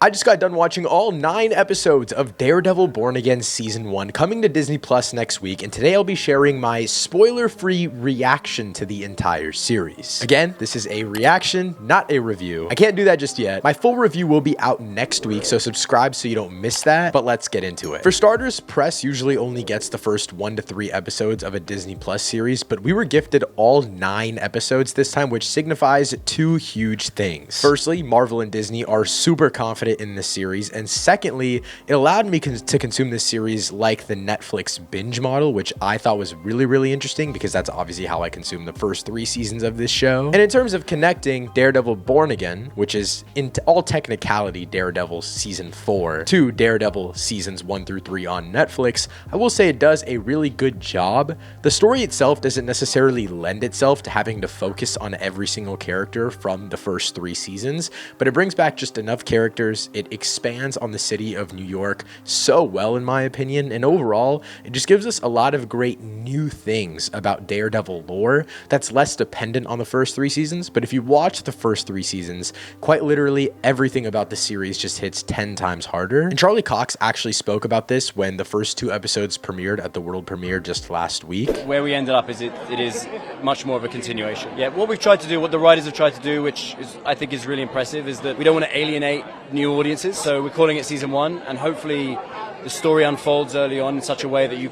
I just got done watching all 9 episodes of Daredevil Born Again Season 1 coming to Disney Plus next week, and today I'll be sharing my spoiler-free reaction to the entire series. Again, this is a reaction, not a review. I can't do that just yet. My full review will be out next week, so subscribe so you don't miss that, but let's get into it. For starters, press usually only gets the first 1 to 3 episodes of a Disney Plus series, but we were gifted all 9 episodes this time, which signifies 2 huge things. Firstly, Marvel and Disney are super confident in this series, and secondly, it allowed me to consume this series like the Netflix binge model, which I thought was really interesting because that's obviously how I consumed the first 3 seasons of this show. And in terms of connecting Daredevil Born Again, which is in all technicality Daredevil Season 4, to Daredevil Seasons 1 through 3 on Netflix, I will say it does a really good job. The story itself doesn't necessarily lend itself to having to focus on every single character from the first 3 seasons, but it brings back just enough characters. It expands on the city of New York so well, in my opinion, and overall, it just gives us a lot of great new things about Daredevil lore that's less dependent on the first 3 seasons. But if you watch the first 3 seasons, quite literally everything about the series just hits 10 times harder. And Charlie Cox actually spoke about this when the first 2 episodes premiered at the world premiere just last week. Where we ended up is it is much more of a continuation. Yeah, what we've tried to do, what the writers have tried to do, which is, I think is really impressive, is that we don't want to alienate new audiences. So we're calling it Season 1, and hopefully the story unfolds early on in such a way that you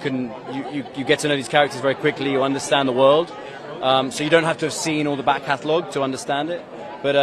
get to know these characters very quickly, you understand the world. So you don't have to have seen all the back catalogue to understand it. But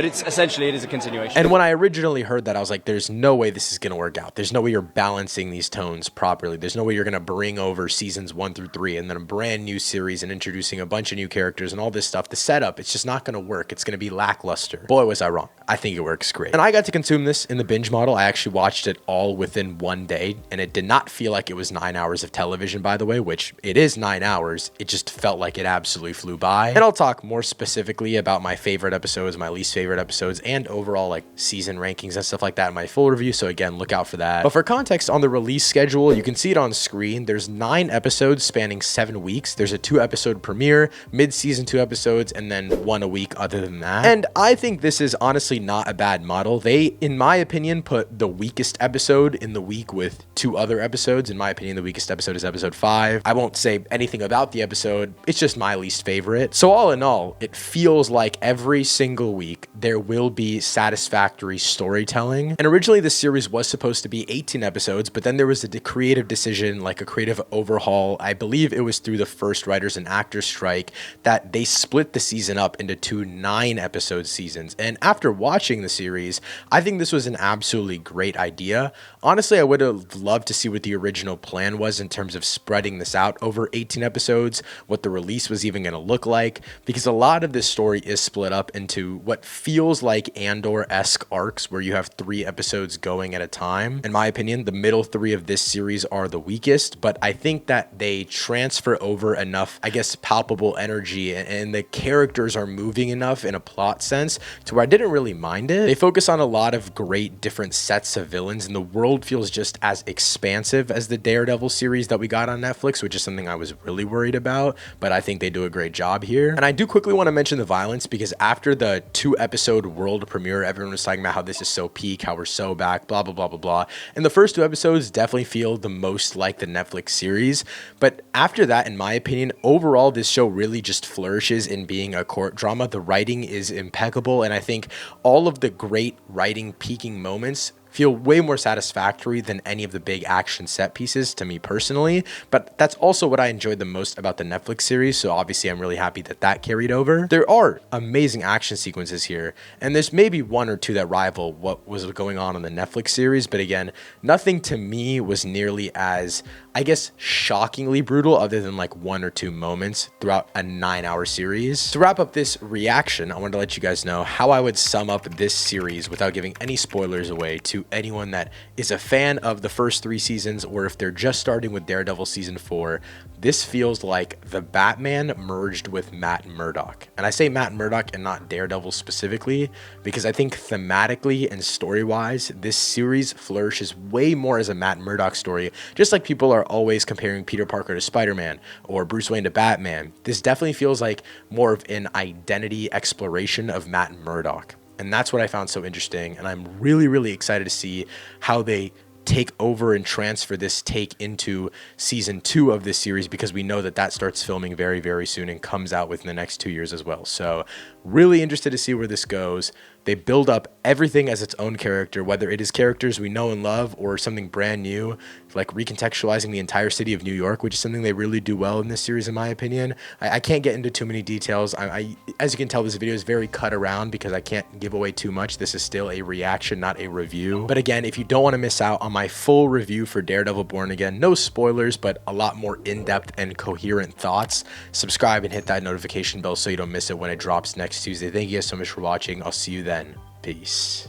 it's essentially, it is a continuation. And when I originally heard that, I was like, there's no way this is going to work out. There's no way you're balancing these tones properly. There's no way you're going to bring over seasons 1 through 3 and then a brand new series and introducing a bunch of new characters and all this stuff. The setup, it's just not going to work. It's going to be lackluster. Boy, was I wrong. I think it works great. And I got to consume this in the binge model. I actually watched it all within 1 day, and it did not feel like it was 9 hours of television, by the way, which it is 9 hours. It just felt like it absolutely flew by. And I'll talk more specifically about my favorite episodes, my least favorite episodes, and overall like season rankings and stuff like that in my full review, so again, look out for that. But for context on the release schedule, you can see it on screen. There's 9 episodes spanning 7 weeks. There's a 2-episode premiere, mid-season 2 episodes, and then 1 a week other than that. And I think this is honestly not a bad model. They, in my opinion, put the weakest episode in the week with 2 other episodes. In my opinion, the weakest episode is episode 5. I won't say anything about the episode. It's just my least favorite. So all in all, it feels like every single week there will be satisfactory storytelling. And originally this series was supposed to be 18 episodes, but then there was a creative decision, like a creative overhaul. I believe it was through the first writers and actors strike that they split the season up into 2 9-episode seasons. And after watching the series, I think this was an absolutely great idea. Honestly, I would have loved to see what the original plan was in terms of spreading this out over 18 episodes, what the release was even going to look like, because a lot of this story is split up into what feels like Andor-esque arcs where you have 3 episodes going at a time. In my opinion, the middle 3 of this series are the weakest, but I think that they transfer over enough, I guess, palpable energy, and the characters are moving enough in a plot sense to where I didn't really mind it. They focus on a lot of great different sets of villains, and the world feels just as expansive as the Daredevil series that we got on Netflix, which is something I was really worried about, but I think they do a great job here. And I do quickly want to mention the violence, because after the 2-episode world premiere, everyone was talking about how this is so peak, how we're so back, blah blah. And the first 2 episodes definitely feel the most like the Netflix series, but after that, in my opinion, overall this show really just flourishes in being a court drama. The writing is impeccable, and I think all of the great writing peaking moments feel way more satisfactory than any of the big action set pieces to me personally, but that's also what I enjoyed the most about the Netflix series, so obviously I'm really happy that that carried over. There are amazing action sequences here, and there's maybe 1 or 2 that rival what was going on in the Netflix series, but again, nothing to me was nearly as, I guess, shockingly brutal, other than like 1 or 2 moments throughout a 9-hour series. To wrap up this reaction, I wanted to let you guys know how I would sum up this series without giving any spoilers away to anyone that is a fan of the first 3 seasons, or if they're just starting with Daredevil Season 4. This feels like the Batman merged with Matt Murdock. And I say Matt Murdock and not Daredevil specifically, because I think thematically and story-wise, this series flourishes way more as a Matt Murdock story, just like people are always comparing Peter Parker to Spider-Man or Bruce Wayne to Batman. This definitely feels like more of an identity exploration of Matt Murdock. And that's what I found so interesting. And I'm really, really excited to see how they take over and transfer this take into season 2 of this series, because we know that that starts filming very, very soon and comes out within the next 2 years as well. So really interested to see where this goes. They build up everything as its own character, whether it is characters we know and love or something brand new, like recontextualizing the entire city of New York, which is something they really do well in this series, in my opinion. I can't get into too many details. As you can tell, this video is very cut around because I can't give away too much. This is still a reaction, not a review. But again, if you don't want to miss out on my full review for Daredevil Born Again, no spoilers, but a lot more in-depth and coherent thoughts, subscribe and hit that notification bell so you don't miss it when it drops next Tuesday. Thank you guys so much for watching. I'll see you then. Peace.